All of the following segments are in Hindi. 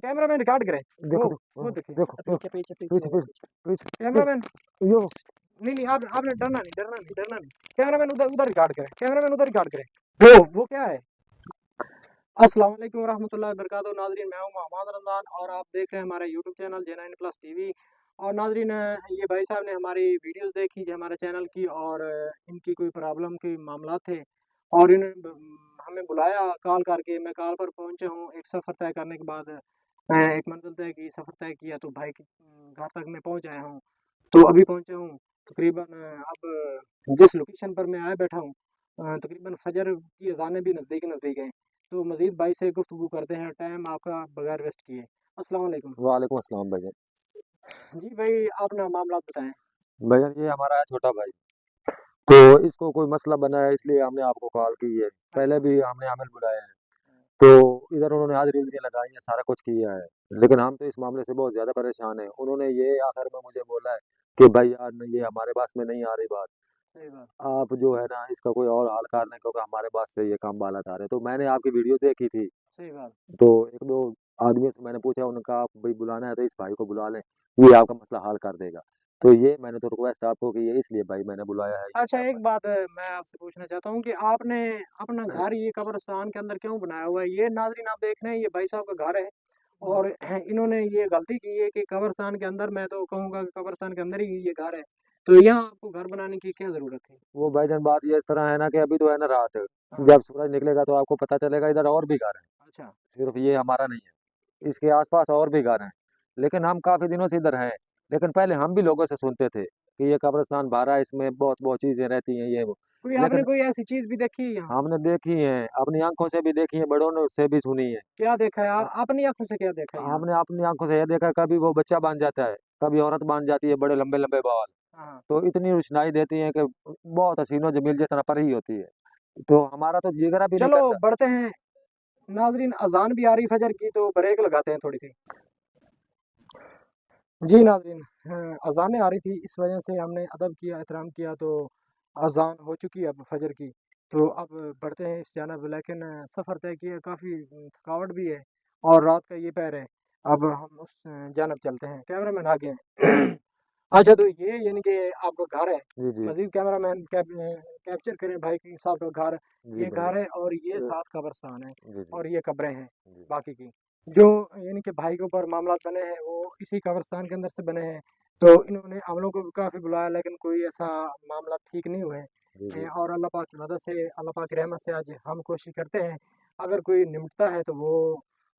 कैमरामैन रिकॉर्ड करे। देखो वो देखिए देखो पीछे पीछे पीछे पीछे पीछे पीछे कैमरामैन। यो नहीं नहीं, आप आपने डरना नहीं, डरना नहीं, डरना नहीं। कैमरामैन उधर उधर रिकॉर्ड करे, कैमरामैन उधर रिकॉर्ड करे। वो क्या है। अस्सलाम वालेकुम वरहमतुल्लाहि वबरकातुहू। नाजरीन, मैं हूं मोहम्मद रमजान और आप देख रहे हैं हमारा YouTube channel J9 plus TV. और नाजरीन, ये भाई साहब ने हमारी वीडियोस देखी जो हमारे चैनल की, और इनकी कोई प्रॉब्लम के मामला थे, और इन्होंने हमें बुलाया कॉल करके। मैं कॉल पर पहुंचे हूँ। एक सफ़र तय करने के बाद एक मंजिल तय की, सफ़र तय किया, तो भाई के घर तक मैं पहुंच आया हूँ। तो अभी पहुंचे हूँ तकरीबन। अब जिस लोकेशन पर मैं आया बैठा हूँ, तकरीबन फजर की अजानें भी नज़दीक नज़दीक हैं। तो मज़ीद भाई से गुफ्तगू करते हैं टाइम आपका बगैर वेस्ट किए। अस्सलाम वालेकुम। वालेकुम अस्सलाम भाईजान। जी भाई, आप ना मामला बताएं। भाईजान ये हमारा है छोटा भाई, तो इसको कोई मसला बना है इसलिए हमने आपको कॉल की है। पहले अच्छा। भी हमने आमिल बुलाया है, तो इधर उन्होंने हाजिरी उजरी लगाई है, सारा कुछ किया है, लेकिन हम तो इस मामले से बहुत ज्यादा परेशान हैं। उन्होंने ये आखिर में मुझे बोला है कि भाई यार ये हमारे पास में नहीं आ रही बात, सही बात। आप जो है ना इसका कोई और हल करने, क्योंकि हमारे पास से ये काम बाला आ रहे। तो मैंने आपकी वीडियो देखी थी, सही बात। तो एक दो आदमियों से मैंने पूछा, उनका आप भाई बुलाना है तो इस भाई को बुला लें, ये आपका मसला हल कर देगा। तो ये मैंने तो रिक्वेस्ट आपको की है, इसलिए भाई मैंने बुलाया है ये अच्छा, सब। एक बात मैं आपसे पूछना चाहता हूँ कि आपने अपना घर ये कब्रिस्तान के अंदर क्यों बनाया हुआ है। ये नाजरीन आप देख रहे हैं, ये भाई साहब का घर है, और इन्होंने ये गलती की है कि कब्रिस्तान के अंदर, मैं तो कहूँगा कि कब्रिस्तान के अंदर ही ये घर है। तो यहाँ आपको घर बनाने की क्या ज़रूरत है। वो भाईजान बात ये इस तरह है ना कि अभी तो है ना रात, हाँ। जब सूरज निकलेगा तो आपको पता चलेगा इधर और भी घर है, अच्छा। सिर्फ ये हमारा नहीं है, इसके आसपास और भी घर हैं। लेकिन हम काफी दिनों से इधर हैं, लेकिन पहले हम भी लोगों से सुनते थे कि ये कब्रिस्तान भरा है, इसमें बहुत बहुत चीजें रहती हैं ये वो। कोई आपने लेकिन कोई ऐसी चीज़ भी देखी है यहाँ। हमने देखी है, अपनी आंखों से भी देखी है, बड़ों ने उससे भी सुनी है। क्या देखा है, अ, अपनी आंखों से क्या देखा है यहाँ। हमने अपनी आंखों से ये देखा, कभी वो बच्चा बन जाता है, कभी औरत बन जाती है, बड़े लंबे लंबे बाल, हाँ। तो इतनी रोशनाई देती है कि बहुत हसीनो जमील जिस तरह पर ही होती है। तो हमारा तो जिगरा भी नहीं चलो करता। बढ़ते हैं। नाजरीन, अजान भी आ रही फजर की, तो ब्रेक लगाते हैं थोड़ी सी। जी नाजरीन, अजानें आ रही थी, इस वजह से हमने अदब किया, एहतराम किया। तो अजान हो चुकी है अब फजर की। तो अब बढ़ते हैं इस जानब, लेकिन सफ़र तय किया, काफ़ी थकावट भी है, और रात का ये पैर है। अब हम उस जानब चलते हैं। कैमरामैन आगे हैं। अच्छा, तो ये यानी कि आपका घर है। जी जी मजीद कैमरामैन कैप्चर करें भाई की साहब का घर। जी ये घर भाईजान। है, और ये अ, सात कब्रस्तान है, जी जी और ये कब्रें हैं जी बाकी की। जो यानी कि भाई के ऊपर मामला बने हैं, वो इसी कब्रस्तान के अंदर से बने हैं। तो इन्होंने हम लोग को भी काफ़ी बुलाया, लेकिन कोई ऐसा मामला ठीक नहीं हुए। जी जी और अल्लाह पाक की मदद से, अल्लाह पाक की रहमत से आज हम कोशिश करते हैं, अगर कोई निमटता है तो वो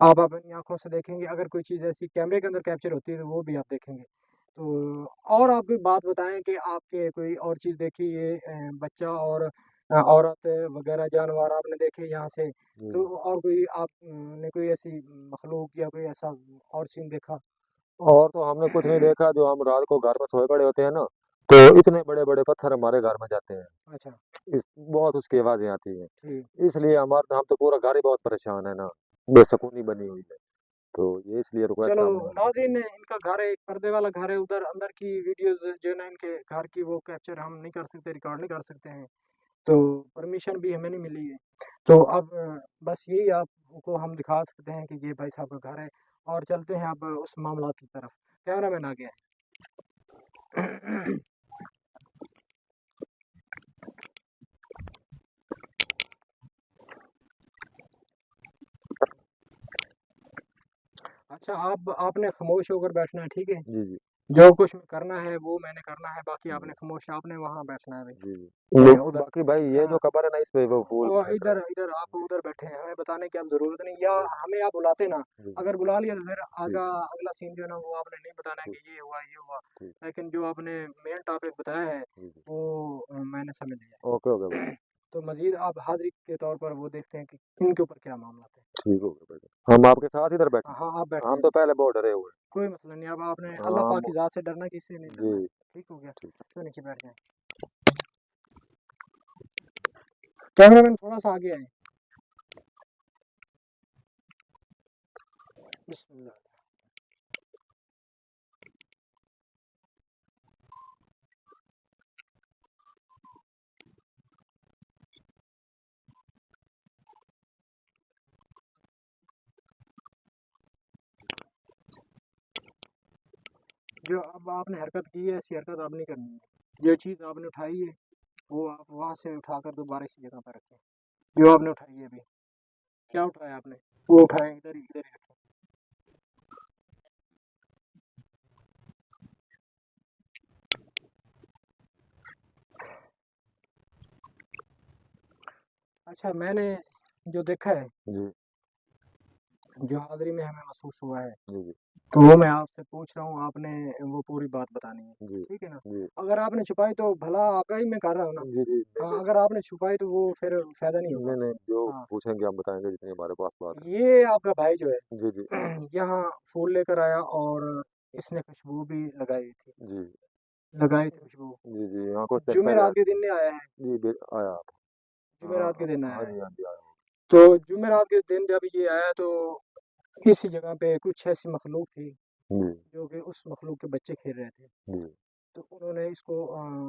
आप अपनी आंखों से देखेंगे। अगर कोई चीज़ ऐसी कैमरे के अंदर कैप्चर होती है तो वो भी आप देखेंगे। तो और आप कोई बात बताएं कि आपके कोई और चीज़ देखी, ये बच्चा और औरत वगैरह जानवर आपने देखे यहाँ से। जी तो जी। और कोई आप ने कोई ऐसी मखलूक या कोई ऐसा और सीन देखा। और तो हमने कुछ नहीं देखा, जो हम रात को घर में सोए पड़े होते हैं ना, तो इतने बड़े बड़े पत्थर हमारे घर में जाते हैं, अच्छा। इस बहुत उसकी आवाजें आती हैं, ठीक। इसलिए हमारा हम तो पूरा घर ही बहुत परेशान है ना, बेसुकूनी बनी हुई है। तो ये इसलिए रिक्वेस्ट चलो हमने आपको की। नाज़रीन, इनका घर है, एक पर्दे वाला घर है, उधर अंदर की वीडियोस जो है ना इनके घर की, वो कैप्चर हम नहीं कर सकते, रिकॉर्ड नहीं कर सकते हैं। तो परमिशन भी हमें नहीं मिली है। तो अब बस यही आपको हम दिखा सकते हैं कि ये भाई साहब का घर है। और चलते हैं अब उस मामला की तरफ। कैमरामैन आ गया है। अच्छा, आप आपने खामोश होकर बैठना है, ठीक है। जी जी जो कुछ करना है वो मैंने करना है, बाकी जी आपने खामोश, आपने वहाँ बैठना है जी जी। भाई, उधर। बाकी भाई ये हाँ। जो कबर है ना, इस पे वो फूल और फेंक रहा इधर इधर आप है। उधर बैठे हैं, हमें बताने की अब ज़रूरत नहीं, या जी हमें आप बुलाते ना। जी जी। अगर बुला लिया तो फिर ठीक अगला सीन जो है ना, वो आपने नहीं बताना है ठीक कि ये हुआ ये हुआ। ठीक। लेकिन जो आपने मेन टॉपिक बताया है, जी जी। वो मैंने समझ लिया ओके ओके भाई। है। तो मज़ीद आप हाज़िरी के तौर पर वो देखते हैं कि इनके ऊपर क्या मामला थे। ठीक हो गया भाई, हम आपके साथ इधर बैठे हाँ, आप बैठ हैं, हम जाएँ तो नीचे। पहले बहुत डरे हुए कोई मसला नहीं, अब आपने हैं। अल्लाह हाँ पाक की ज़ात से डरना, किसी से नहीं जी डरना है। ठीक हो गया। ठीक। तो नीचे बैठ जाएँ। कैमरामैन थोड़ा सा आगे आएँ। बिस्मिल्लाह। जो अब आपने हरकत की है ऐसी हरकत आप नहीं करनी है। जो चीज़ आपने उठाई है वो आप वहाँ से उठाकर दोबारा इसी जगह पर रखें। जो आपने उठाई है अभी, क्या उठाया आपने? वो उठाए इधर ही रखें। अच्छा, मैंने जो देखा है, जी जो हाज़िरी में हमें महसूस हुआ है, जी जी तो वो मैं आपसे पूछ रहा हूँ, आपने वो पूरी बात बतानी है, जी ठीक है ना? जी अगर आपने छुपाई तो भला आपका ही मैं कर रहा हूँ ना। जी जी हाँ, नहीं अगर आपने छुपाई तो वो फिर फ़ायदा नहीं होगा। नहीं नहीं, जो हाँ, पूछेंगे आप बताएंगे जितनी हमारे पास बात है। ये आपका भाई जो है जी जी यहाँ फूल लेकर आया और इसने खुशबू भी जी लगाई थी खुशबू। जी जी यहाँ कुछ दिन पहले जुमेरात के दिन ने आया है, जी आया था। जुमेरात के हाँ दिन आया हाँ है। जी हाँ जी आया तो जुमेरात के दिन जब ये आया तो इस जगह पे कुछ ऐसी मखलूक थी, जी जो कि उस मखलूक के बच्चे खेल रहे थे। जी तो उन्होंने इसको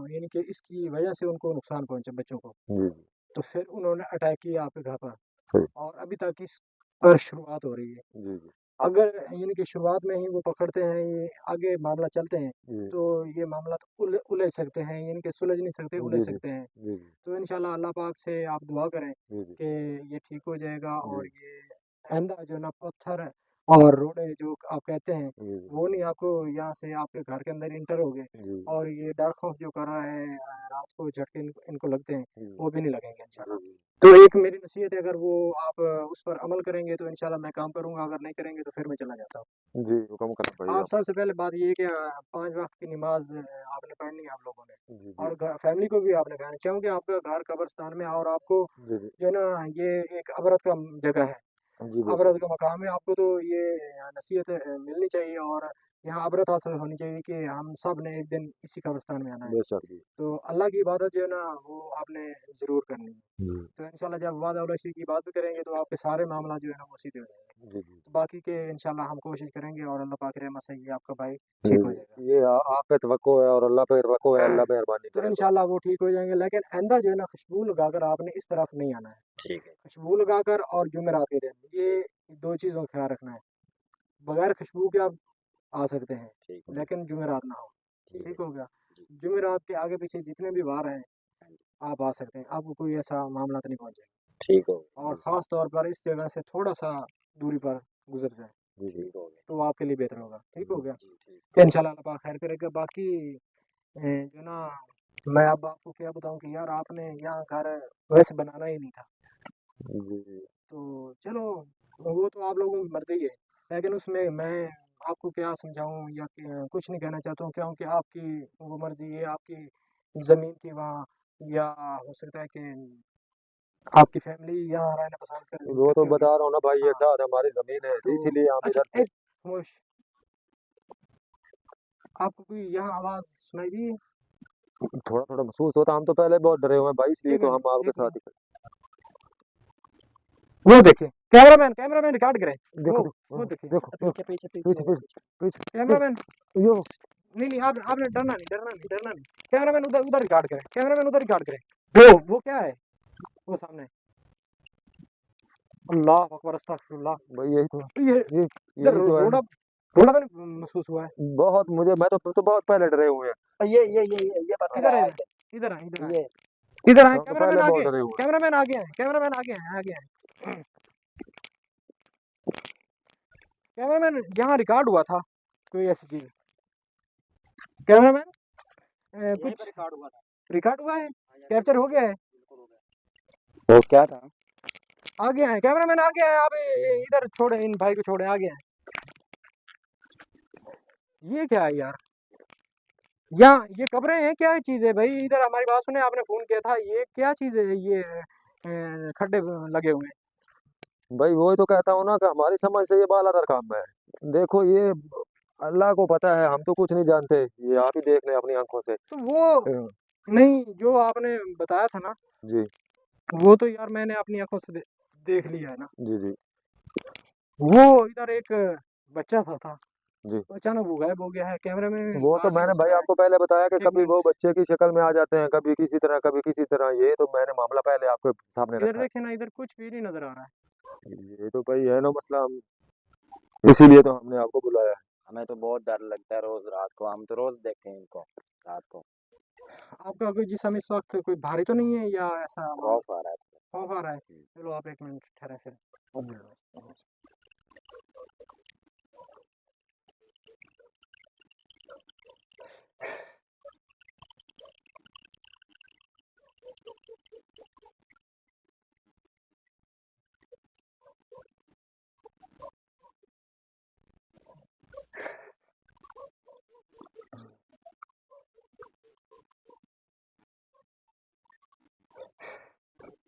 यानी कि इसकी वजह से उनको नुकसान पहुँचा बच्चों को। जी जी तो फिर उन्होंने अटैक किया आपके घर पर सही और अभी तक इस पर शुरुआत हो रही है। जी जी अगर यानी कि शुरुआत में ही वो पकड़ते हैं, ये आगे मामला चलते हैं, जी तो ये मामला तो उलझ सकते हैं, यानी कि सुलझ नहीं सकते, उलझ जी जी सकते हैं। जी जी तो इंशाल्लाह अल्लाह पाक से आप दुआ करें जी जी कि ये ठीक हो जाएगा और जी ये आइंदा जो ना पत्थर और रोड़े जो आप कहते हैं, जी वो नहीं आपको यहाँ से आपके घर के अंदर इंटर होंगे जी और ये डर खौफ जो कर रहा है रात को झटके इनको लगते हैं, जी वो भी नहीं लगेंगे इंशाल्लाह। जी तो एक मेरी नसीहत है, अगर वो आप उस पर अमल करेंगे तो इंशाल्लाह मैं काम करूँगा, अगर नहीं करेंगे तो फिर मैं चला जाता हूँ। जी हुक्म करना भाई आप आप। सबसे पहले बात ये है कि 5 वक़्त की नमाज़ आपने पढ़नी है आप लोगों ने जी जी और घ फैमिली को भी आपने कहना है, क्योंकि आपका घर कब्रिस्तान में है और आपको जी जी जो है ना ये एक अबरत का जगह है, जी बेशक अबरत का मकाम है, आपको तो ये नसीहत मिलनी चाहिए और यहाँ अबरत हासिल होनी चाहिए कि हम सब ने एक दिन इसी कब्रिस्तान में आना है। बेशक जी तो अल्लाह की इबादत जो है ना वो आपने ज़रूर करनी है। जी तो इंशाल्लाह जब वादा-वदा की बात भी करेंगे तो आपके सारे मामला जो है ना वो सीधे हो जाएँगे। जी जी तो बाकी के इंशाल्लाह हम कोशिश करेंगे और अल्लाह पाक की रहमत से ये आपका भाई जी ठीक हो जी जाएगा। ये आप पे तवक्को है और अल्लाह पे तवक्को है, अल्लाह मेहरबानी तो करे बस। इंशाल्लाह वो ठीक हो जाएँगे, लेकिन आइंदा जो है ना खुशबू लगाकर आपने इस तरफ नहीं आना है। ठीक है खुशबू लगाकर और जुमेरात के दिन ये 2 चीज़ों का ख़्याल रखना है। बगैर खुशबू के आप आ सकते हैं, ठीक लेकिन जुमेरात ना हो। ठीक है ठीक हो गया? जी जुमेरात के आगे-पीछे जितने भी वार हैं, आप आ सकते हैं। आपको कोई ऐसा मामला तो नहीं पहुँचेगा ठीक हो और जी सर ख़ास तौर पर इस जगह से थोड़ा-सा दूरी पर गुज़र जाएँ, जी ठीक हो गया तो आपके लिए बेहतर होगा। ठीक हो जी गया? जी ठीक तो इंशाल्लाह अल्लाह पाक खैर करेगा। बाकी जो ना मैं अब आपको क्या बताऊँ कि यार आपने यहाँ घर वैसे बनाना ही नहीं था। जी जी तो चलो वो तो आप लोगों की मर्ज़ी है, लेकिन उसमें मैं आपको क्या समझाऊँ या कुछ नहीं कहना चाहता हूँ, क्योंकि आपकी वो मर्ज़ी है, आपकी ज़मीन थी वहाँ या हो सकता है कि आपकी फ़ैमिली यहाँ रहना पसंद वो तो करती होगी। बता रहा हूँ ना भाई, ये हाँ, साथ हमारी जमीन है तो इसीलिए हम अच्छा इधर थे। एक खामोश आपको कोई यहाँ आवाज़ सुनाई दी है? थोड़ा थोड़ा महसूस होता, हम तो पहले बहुत डरे हुए हैं भाई, इसलिए 1 तो मिनट, हम आपके 1 साथ मिनट। ही खड़े। वो देखें, कैमरामैन रिकॉर्ड करें। देखो वो देखो देखें। देखो देखो पीछे पीछे हो, पीछे पीछे कैमरामैन पीछे यो नहीं, आप आपने डरना नहीं। कैमरामैन उधर उधर रिकॉर्ड करें, कैमरामैन उधर रिकॉर्ड करें। वो क्या है? वो सामने। अल्लाह अकबर, अस्तगफिरुल्लाह। भाई यही तो ये ये इधर यही तो है ना। रोड़ा तो नहीं महसूस हुआ है? बहुत मुझे मैं तो बहुत पहले डरे हुए हैं। ये पत्थर इधर है है, आगे। इधर आएँ। ये इधर आएँ, हम तो पहले बहुत डरे हुए हैं। कैमरामैन आगे आएँ, आगे आएँ। कैमरामैन यहाँ रिकॉर्ड हुआ था, कोई ऐसी चीज़। कैमरामैन यहीं पे कुछ रिकॉर्ड हुआ था। रिकॉर्ड हुआ है? कैप्चर हो गया है? बिल्कुल हो गया। वो क्या था? आगे आएँ, कैमरामैन आगे आएँ, आप इधर छोड़ें, इन भाई को छोड़ें, आगे आएँ। ये क्या है यार? यहाँ ये कब्रें हैं, क्या चीज़ है भाई? इधर हमारी बात सुने, आपने फ़ोन किया था, ये क्या चीज़ है ये खड्डे लगे हुए हैं? भाई वही तो कहता हूँ ना कि हमारी समझ से ये बालादर काम है। देखो ये अल्लाह को पता है, हम तो कुछ नहीं जानते, ये आप ही देख लें अपनी आंखों से। तो वो नहीं, जो आपने बताया था ना, जी वो तो यार मैंने अपनी आँखों से देख लिया है ना। जी जी वो इधर एक बच्चा था, जी वो अचानक वो गायब हो गया है, कैमरे में भी वो तो बाहर नहीं हो मैंने भाई सका है। आपको पहले बताया कि 1 कभी वो मिनट, बच्चे की शक्ल में आ जाते हैं, कभी किसी तरह कभी किसी तरह, ये तो मैंने मामला पहले आपके सामने इधर रखा देखें ना, इधर कुछ भी नहीं नज़र आ रहा है। है। ये तो भाई है ना मसला, इसीलिए तो हमने आपको बुलाया है। हमें तो बहुत डर लगता है रोज रात को, हम तो रोज देखते हैं इनको रात को। आपका कोई जिस्म इस वक्त कोई भारी तो नहीं है या ऐसा खौफ आ रहा है। खौफ आ रहा है? हम्म। चलो आप एक मिनट ठहरे फिर।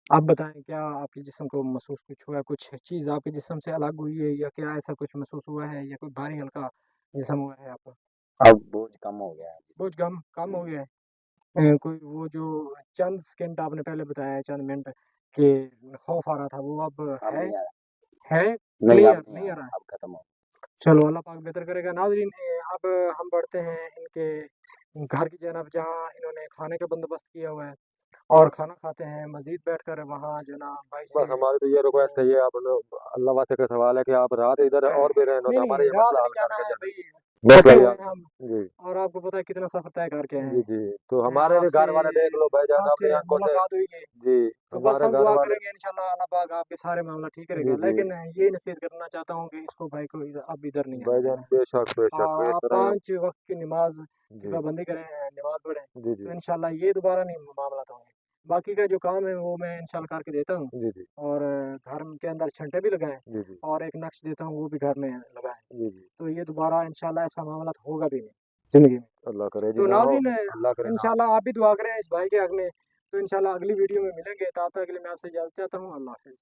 आप बताएं क्या आपके जिस्म को महसूस कुछ हुआ है? कुछ चीज़ आपके जिस्म से अलग हुई है या क्या ऐसा कुछ महसूस हुआ है या कोई भारी हल्का जिस्म हुआ है आपका? अब बोझ कम हो गया है। बोझ कम हो गया है? कोई वो जो चंद सेकंड आपने पहले बताया, चंद मिनट के खौफ आ रहा था, वो अब अब है? नहीं आ रहा। है नहीं, क्लियर अब नहीं नहीं आ आ रहा है? रहा, अब खत्म हो चलो अल्लाह पाक बेहतर करेगा। नाज़रीन अब हम बढ़ते हैं इनके घर की जानब जहाँ इन्होंने खाने का बंदोबस्त किया हुआ है और खाना खाते हैं मज़ीद बैठकर वहाँ जो ना भाई बस से हमारी तो ये रिक्वेस्ट है, ये आप लोग अल्लाह वास्ते का सवाल है कि आप रात इधर और भी रहें, नहीं तो हमारा नहीं ये रात मसला नहीं हल जाना करके है जल्दी। भाई, मसला फटे ये हुए हैं हम जी और आपको पता है कितना सफ़र तय करके आए जी हैं। जी, तो हमारे भी आपसे घर वाले देख लो भाईजान फर्स्ट अपनी आंखों से। मुलाकात हुई है जी, तो बस हमारे हम घर दुआ वाले करेंगे इंशाल्लाह अल्लाह पाक आपके सारे मामला ठीक जी करेगा। जी लेकिन यही नसीहत करना चाहता हूँ कि इसको भाई को अब इधर नहीं आना भाईजान, देना बेशक और इस आप तरह ही हम 5 वक्त की नमाज की जी पाबंदी करें, नमाज पढ़ें, जी तो जी इंशाल्लाह ये दोबारा नहीं मामला होंगे। बाकी का जो काम है वो मैं इंशाल्लाह करके देता हूँ जी जी और घर के अंदर छंटे भी लगाएं जी जी और एक नक्श देता हूँ वो भी घर में लगाएं, जी जी, तो ये दोबारा इंशाल्लाह ऐसा मामला होगा भी नहीं ज़िंदगी में। अल्लाह करे जी तो ना हो, नाज़रीन अल्लाह करे ना हो। इंशाल्लाह आप भी दुआ करें इस भाई के हक में, तो इंशाल्लाह अगली वीडियो में मिलेंगे, तब तक के लिए मैं आपसे इजाज़त चाहता हूँ। अल्लाह हाफ़िज़।